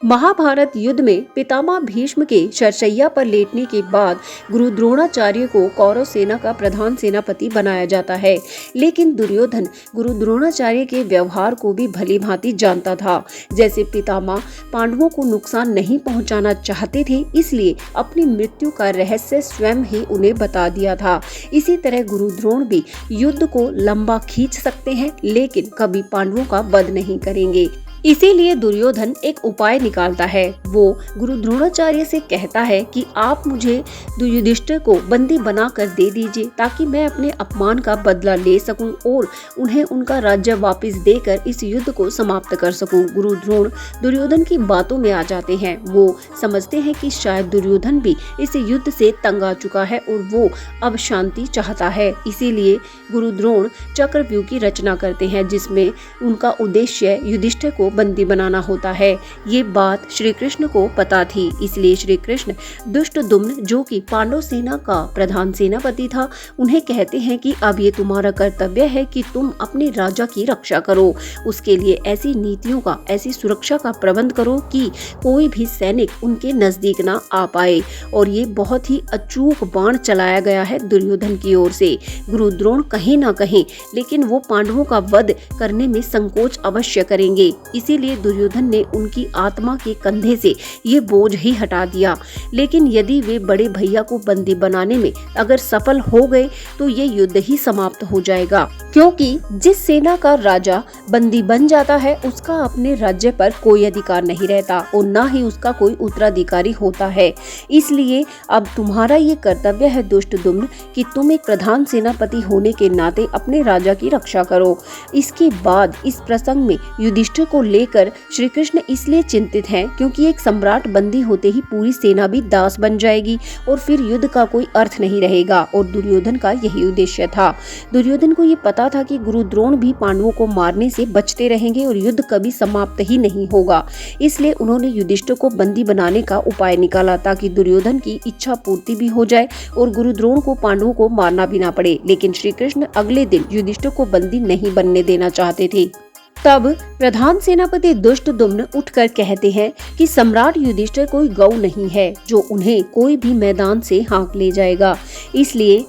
महाभारत युद्ध में पितामह भीष्म के शरशैया पर लेटने के बाद गुरु द्रोणाचार्य को कौरव सेना का प्रधान सेनापति बनाया जाता है। लेकिन दुर्योधन गुरु द्रोणाचार्य के व्यवहार को भी भली भांति जानता था। जैसे पितामह पांडवों को नुकसान नहीं पहुंचाना चाहते थे, इसलिए अपनी मृत्यु का रहस्य स्वयं ही उन्हें बता दिया था। इसी तरह गुरु द्रोण भी युद्ध को लंबा खींच सकते हैं, लेकिन कभी पांडवों का वध नहीं करेंगे। इसीलिए दुर्योधन एक उपाय निकालता है। वो गुरु द्रोणाचार्य से कहता है कि आप मुझे युधिष्ठिर को बंदी बनाकर दे दीजिए, ताकि मैं अपने अपमान का बदला ले सकूं और उन्हें उनका राज्य वापस देकर इस युद्ध को समाप्त कर सकूं। गुरु द्रोण दुर्योधन की बातों में आ जाते हैं। वो समझते हैं कि शायद दुर्योधन भी इस युद्ध से तंग आ चुका है और वो अब शांति चाहता है। इसीलिए गुरु द्रोण चक्रव्यूह की रचना करते हैं, जिसमें उनका उद्देश्य युधिष्ठिर को बंदी बनाना होता है। ये बात श्री कृष्ण को पता थी, इसलिए श्री कृष्ण दुष्टद्युम्न, जो कि पांडव सेना का प्रधान सेनापति था, उन्हें कहते हैं कि अब ये तुम्हारा कर्तव्य है कि तुम अपने राजा की रक्षा करो। उसके लिए ऐसी नीतियों का, ऐसी सुरक्षा का प्रबंध करो कि कोई भी सैनिक उनके नजदीक ना आ पाए। और ये बहुत ही अचूक बाण चलाया गया है दुर्योधन की ओर से। गुरु द्रोण कहीं ना कहीं, लेकिन वो पांडवों का वध करने में संकोच अवश्य करेंगे। इसीलिए दुर्योधन ने उनकी आत्मा के कंधे से ये बोझ ही हटा दिया। लेकिन यदि वे बड़े भैया को बंदी बनाने में अगर सफल हो गए तो ये युद्ध ही समाप्त हो जाएगा, क्योंकि जिस सेना का राजा बंदी बन जाता है उसका अपने राज्य पर कोई अधिकार नहीं रहता और न ही उसका कोई उत्तराधिकारी होता है। इसलिए अब तुम्हारा ये कर्तव्य है दुष्टद्युम्न कि तुम एक प्रधान सेनापति होने के नाते अपने राजा की रक्षा करो। इसके बाद इस प्रसंग में युधिष्ठिर को लेकर श्री कृष्ण इसलिए चिंतित हैं क्योंकि एक सम्राट बंदी होते ही पूरी सेना भी दास बन जाएगी और फिर युद्ध का कोई अर्थ नहीं रहेगा। और दुर्योधन का यही उद्देश्य था। दुर्योधन को ये पता था कि गुरु द्रोण भी पांडवों को मारने से बचते रहेंगे और युद्ध कभी समाप्त ही नहीं होगा। इसलिए उन्होंने युधिष्ठिर को बंदी बनाने का उपाय निकाला, ताकि दुर्योधन की इच्छा पूर्ति भी हो जाए और गुरु द्रोण को पांडवों को मारना भी ना पड़े। लेकिन श्री कृष्ण अगले दिन युधिष्ठिर को बंदी नहीं बनने देना चाहते थे। तब प्रधान सेनापति दुष्टद्युम्न उठकर कहते हैं कि सम्राट युधिष्ठिर कोई गौ नहीं है जो उन्हें कोई भी मैदान से हाँक ले जाएगा। इसलिए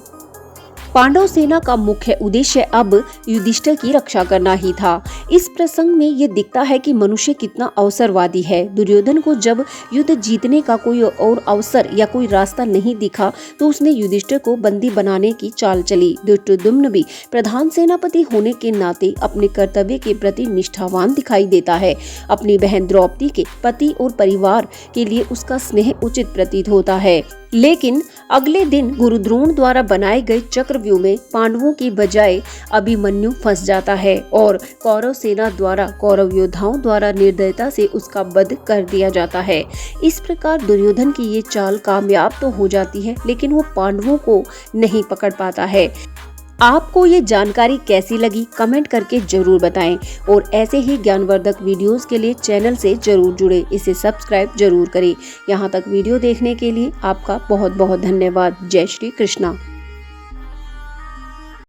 पांडव सेना का मुख्य उद्देश्य अब युधिष्ठिर की रक्षा करना ही था। इस प्रसंग में ये दिखता है कि मनुष्य कितना अवसरवादी है। दुर्योधन को जब युद्ध जीतने का कोई और अवसर या कोई रास्ता नहीं दिखा तो उसने युधिष्ठिर को बंदी बनाने की चाल चली। दुष्टद्युम्न भी प्रधान सेनापति होने के नाते अपने कर्तव्य के प्रति निष्ठावान दिखाई देता है। अपनी बहन द्रौपदी के पति और परिवार के लिए उसका स्नेह उचित प्रतीत होता है। लेकिन अगले दिन गुरु द्रोण द्वारा बनाए गए चक्रव्यूह में पांडवों की बजाय अभिमन्यु फंस जाता है और कौरव सेना द्वारा, कौरव योद्धाओं द्वारा निर्दयता से उसका वध कर दिया जाता है। इस प्रकार दुर्योधन की ये चाल कामयाब तो हो जाती है, लेकिन वो पांडवों को नहीं पकड़ पाता है। आपको ये जानकारी कैसी लगी कमेंट करके जरूर बताएं और ऐसे ही ज्ञानवर्धक वीडियोस के लिए चैनल से जरूर जुड़े, इसे सब्सक्राइब जरूर करें। यहाँ तक वीडियो देखने के लिए आपका बहुत बहुत धन्यवाद। जय श्री कृष्णा।